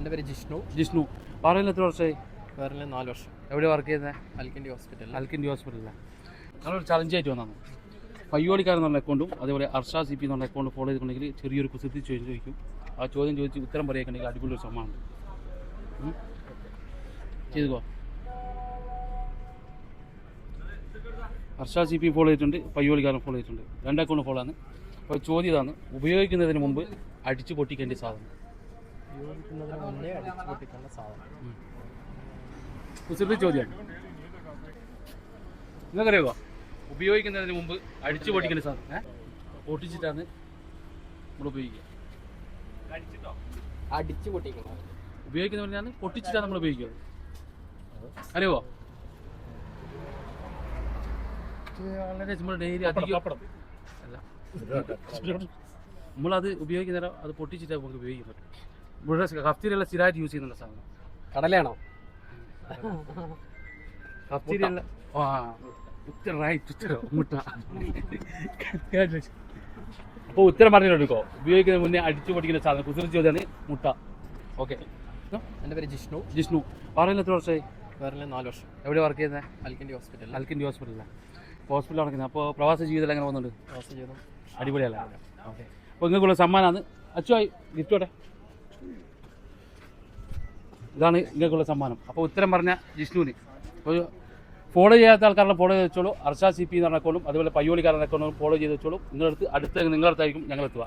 എൻ്റെ പേര് ജിഷ്ണു. പാറയിൽ എത്ര വർഷമായി? വേറെ 4 വർഷം. എവിടെ വർക്ക് ചെയ്യുന്നത്? അൽക്കിൻഡി ഹോസ്പിറ്റലിലാണ്. ഞങ്ങളൊരു ചലഞ്ചായിട്ട് വന്നതാണ്. പയ്യോളിക്കാരൻ എന്നുള്ള അക്കൗണ്ടും അതേപോലെ അർഷ CP എന്നുള്ള അക്കൗണ്ട് ഫോളോ ചെയ്തിട്ടുണ്ടെങ്കിൽ ചെറിയൊരു കുസൃതി ചോദിക്കും. ആ ചോദ്യം ചോദിച്ച് ഉത്തരം പറയുകയാണെങ്കിൽ അടിപൊളി ഒരു സമ്മാനം ചെയ്തുകോ. അർഷ CP ഫോളോ ചെയ്തിട്ടുണ്ട്, പയ്യോളിക്കാരൻ ഫോളോ ചെയ്തിട്ടുണ്ട്. 2 അക്കൗണ്ട് ഫോളോ ആണ്. അപ്പോൾ ചോദ്യം ഇതാണ്: ഉപയോഗിക്കുന്നതിന് മുമ്പ് അടിച്ചു പൊട്ടിക്കേണ്ട സാധനം. ഉപയോഗിക്കുന്നതിന് മുന്നേ അടിച്ചു പൊട്ടിക്കേണ്ട സാധനം. കുസൃതി ചോദ്യമാണ്. നിങ്ങൾക്കറിയാമോ ഉപയോഗിക്കുന്നതിന് മുമ്പ് അടിച്ചു പൊട്ടിക്കേണ്ട സാധനം? പൊട്ടിച്ചിട്ടാണ് നമ്മൾ ഉപയോഗിക്കുക. അടിച്ചു പൊട്ടിക്കണം. ഉപയോഗിക്കുന്നതിനാണ് പൊട്ടിച്ചിട്ടാണ് നമ്മൾ ഉപയോഗിക്കുന്നത്. അറിയുമോ? വളരെ നമ്മൾ ഡെയിലി അധികം അല്ല, നമ്മളത് ഉപയോഗിക്കുന്ന അത് പൊട്ടിച്ചിട്ട് നമുക്ക് ഉപയോഗിക്കാൻ പറ്റും. ഇവിടെ കഫ്തീരിയെല്ലാം സ്ഥിരമായിട്ട് യൂസ് ചെയ്യുന്ന സാധനം. കടലയാണോ? കഫ്തീരിയല്ല. അപ്പോൾ ഉത്തരം പറഞ്ഞിട്ടോ. ഉപയോഗിക്കുന്നതിന് മുന്നേ അടിച്ചു പൊട്ടിക്കുന്ന സാധനം കുസൃതി ചോദ്യമാണ് മുട്ട. ഓക്കെ. എൻ്റെ പേര് ജിഷ്ണു. പാറയിൽ എത്ര വർഷമായി? വേറെ 4 വർഷം. എവിടെ വർക്ക് ചെയ്യുന്നത്? അൽക്കിൻഡി ഹോസ്പിറ്റലിലാണ്. ഹോസ്പിറ്റലിൽ നടക്കുന്നത്. അപ്പോൾ പ്രവാസ ജീവിതം എങ്ങനെ പോകുന്നുണ്ട്? ജീവിതം അടിപൊളിയല്ല. ഓക്കെ. അപ്പോൾ നിങ്ങൾക്കുള്ള സമ്മാനമാണ്. അച്ചുവായി ഗിഫ്റ്റോടെ ഇതാണ് നിങ്ങൾക്കുള്ള സമ്മാനം. അപ്പോൾ ഉത്തരം പറഞ്ഞ ജിഷ്ണുവിന് ഒരു ഫോളോ ചെയ്യാത്ത ആൾക്കാരുടെ ഫോളോ ചെയ്ത് വെച്ചോളൂ. അർഷ CP എന്ന് പറഞ്ഞ അക്കൗണ്ടും അതുപോലെ പയ്യോളിക്കാരൻ്റെ അക്കൗണ്ടും ഫോളോ ചെയ്ത് വെച്ചോളൂ. നിങ്ങളടുത്ത് നിങ്ങളടുത്തായിരിക്കും ഞങ്ങളെത്തുക.